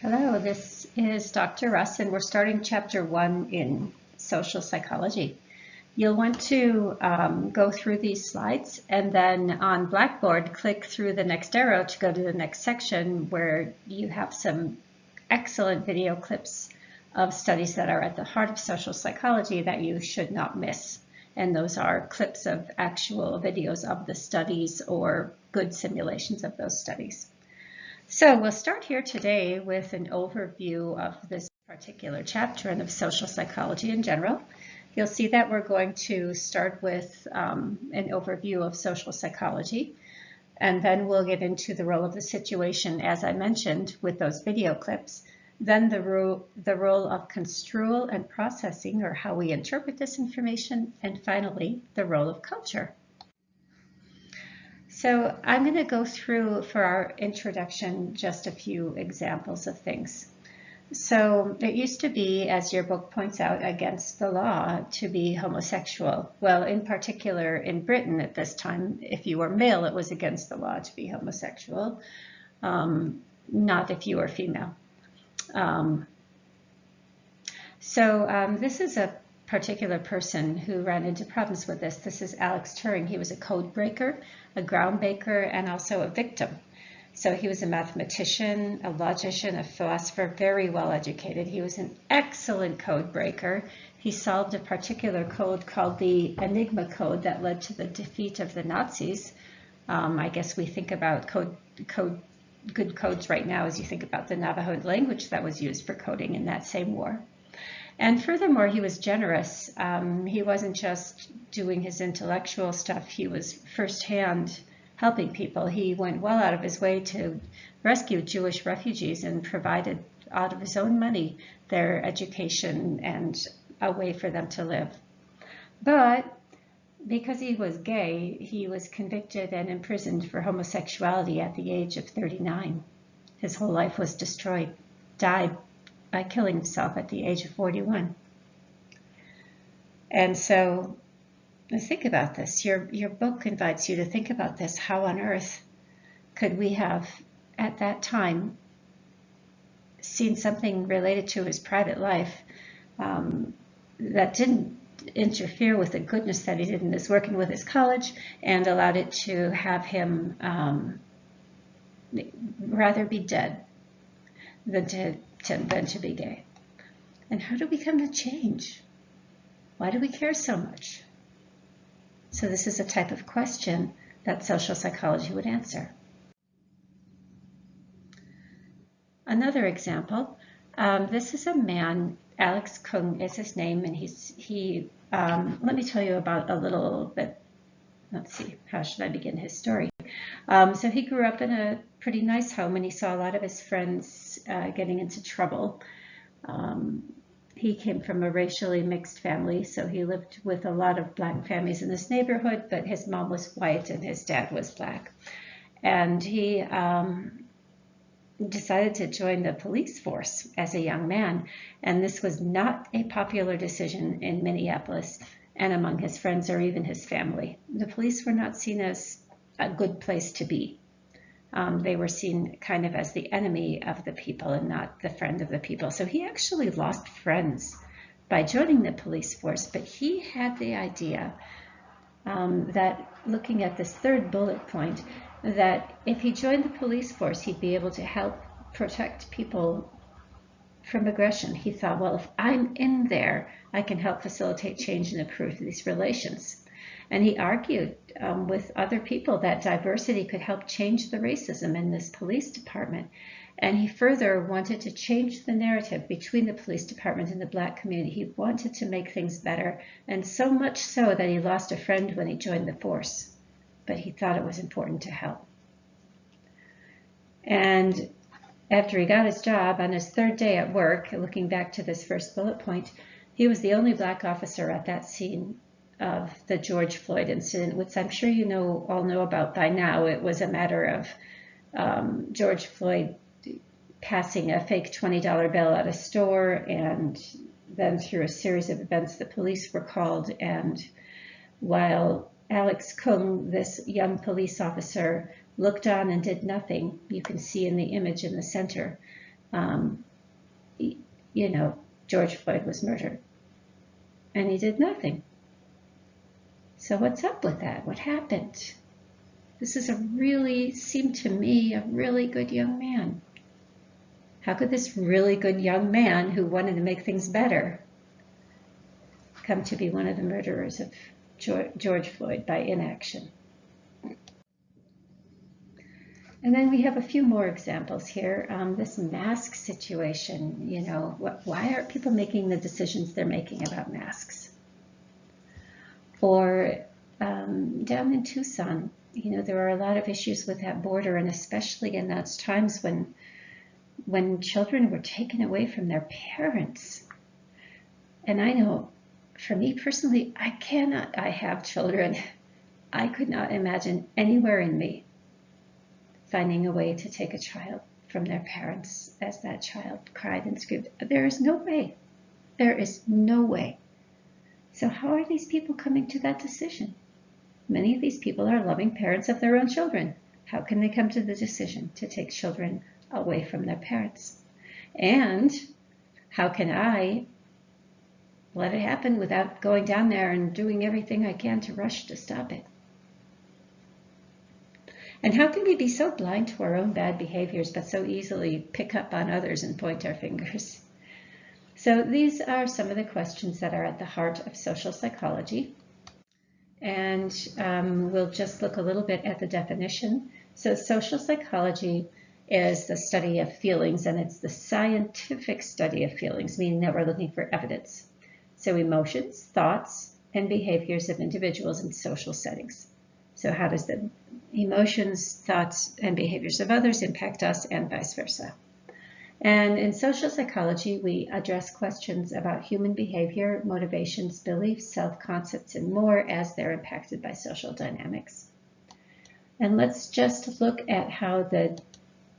Hello, this is Dr. Russ, and we're starting Chapter 1 in Social Psychology. You'll want to go through these slides, and then on Blackboard, click through the next arrow to go to the next section where you have some excellent video clips of studies that are at the heart of social psychology that you should not miss. And those are clips of actual videos of the studies or good simulations of those studies. So we'll start here today with an overview of this particular chapter and of social psychology in general. You'll see that we're going to start with an overview of social psychology, and then we'll get into the role of the situation, as I mentioned, with those video clips. Then the role of construal and processing, or how we interpret this information, and finally, the role of culture. So I'm going to go through, for our introduction, just a few examples of things. So it used to be, as your book points out, against the law to be homosexual. Well, in particular in Britain at this time, if you were male, it was against the law to be homosexual, not if you were female. This is a particular person who ran into problems with this. This is Alex Turing. He was a code breaker, a ground breaker, and also a victim. So he was a mathematician, a logician, a philosopher, very well educated. He was an excellent code breaker. He solved a particular code called the Enigma code that led to the defeat of the Nazis. I guess we think about good codes right now as you think about the Navajo language that was used for coding in that same war. And furthermore, he was generous. He wasn't just doing his intellectual stuff. He was firsthand helping people. He went well out of his way to rescue Jewish refugees and provided out of his own money their education and a way for them to live. But because he was gay, he was convicted and imprisoned for homosexuality at the age of 39. His whole life was destroyed, died by killing himself at the age of 41. And so think about this. Your book invites you to think about this. How on earth could we have, at that time, seen something related to his private life that didn't interfere with the goodness that he did in his work and with his college, and allowed it to have him rather be dead than to be gay? And how do we come to change? Why do we care so much? So this is a type of question that social psychology would answer. Another example, this is a man, Alex Kung is his name, and let me tell you about a little bit, let's see, how should I begin his story? So he grew up in a pretty nice home, and he saw a lot of his friends getting into trouble. He came from a racially mixed family, so he lived with a lot of black families in this neighborhood, but his mom was white and his dad was black. And he decided to join the police force as a young man, and this was not a popular decision in Minneapolis and among his friends or even his family. The police were not seen as a good place to be. They were seen kind of as the enemy of the people and not the friend of the people. So he actually lost friends by joining the police force, but he had the idea that, looking at this third bullet point, that if he joined the police force, he'd be able to help protect people from aggression. He thought, well, if I'm in there, I can help facilitate change and improve these relations. And he argued with other people that diversity could help change the racism in this police department. And he further wanted to change the narrative between the police department and the black community. He wanted to make things better, and so much so that he lost a friend when he joined the force. But he thought it was important to help. And after he got his job, on his third day at work, looking back to this first bullet point, he was the only black officer at that scene of the George Floyd incident, which I'm sure you all know about by now. It was a matter of George Floyd passing a fake $20 bill at a store, and then through a series of events, the police were called. And while Alex Kung, this young police officer, looked on and did nothing, you can see in the image in the center, you know, George Floyd was murdered, and he did nothing. So what's up with that? What happened? This is seemed to me, a really good young man. How could this really good young man who wanted to make things better come to be one of the murderers of George Floyd by inaction? And then we have a few more examples here. This mask situation, you know, why aren't people making the decisions they're making about masks? Or down in Tucson, you know, there are a lot of issues with that border, and especially in those times when children were taken away from their parents. And I know, for me personally, I have children. I could not imagine anywhere in me finding a way to take a child from their parents as that child cried and screamed. There is no way. There is no way. So how are these people coming to that decision? Many of these people are loving parents of their own children. How can they come to the decision to take children away from their parents? And how can I let it happen without going down there and doing everything I can to rush to stop it? And how can we be so blind to our own bad behaviors, but so easily pick up on others and point our fingers? So these are some of the questions that are at the heart of social psychology. And we'll just look a little bit at the definition. So social psychology is the study of feelings, and it's the scientific study of feelings, meaning that we're looking for evidence. So emotions, thoughts, and behaviors of individuals in social settings. So how does the emotions, thoughts, and behaviors of others impact us, and vice versa? And in social psychology, we address questions about human behavior, motivations, beliefs, self-concepts, and more as they're impacted by social dynamics. And let's just look at how the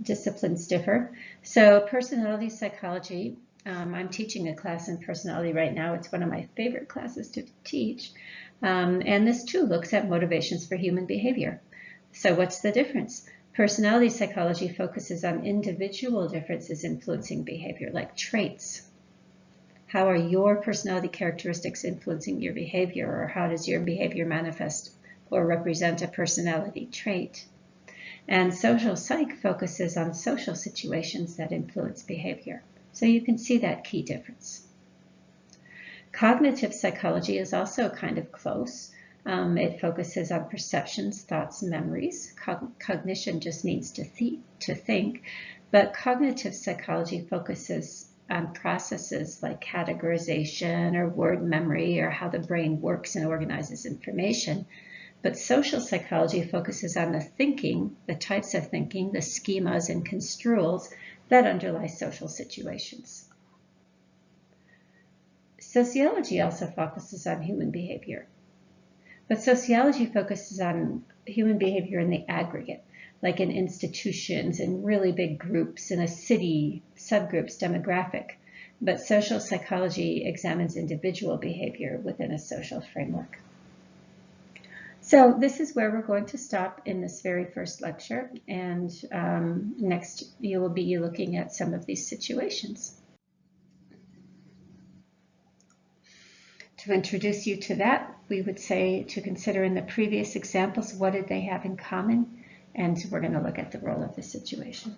disciplines differ. So personality psychology, I'm teaching a class in personality right now. It's one of my favorite classes to teach. And this too looks at motivations for human behavior. So what's the difference? Personality psychology focuses on individual differences influencing behavior, like traits. How are your personality characteristics influencing your behavior, or how does your behavior manifest or represent a personality trait? And social psych focuses on social situations that influence behavior. So you can see that key difference. Cognitive psychology is also kind of close. It focuses on perceptions, thoughts, and memories. Cognition just means to think, but cognitive psychology focuses on processes like categorization or word memory, or how the brain works and organizes information. But social psychology focuses on the thinking, the types of thinking, the schemas and construals that underlie social situations. Sociology also focuses on human behavior. But sociology focuses on human behavior in the aggregate, like in institutions, in really big groups, in a city, subgroups, demographic. But social psychology examines individual behavior within a social framework. So this is where we're going to stop in this very first lecture. And next you will be looking at some of these situations. To introduce you to that, we would say to consider in the previous examples, what did they have in common? And we're going to look at the role of the situation.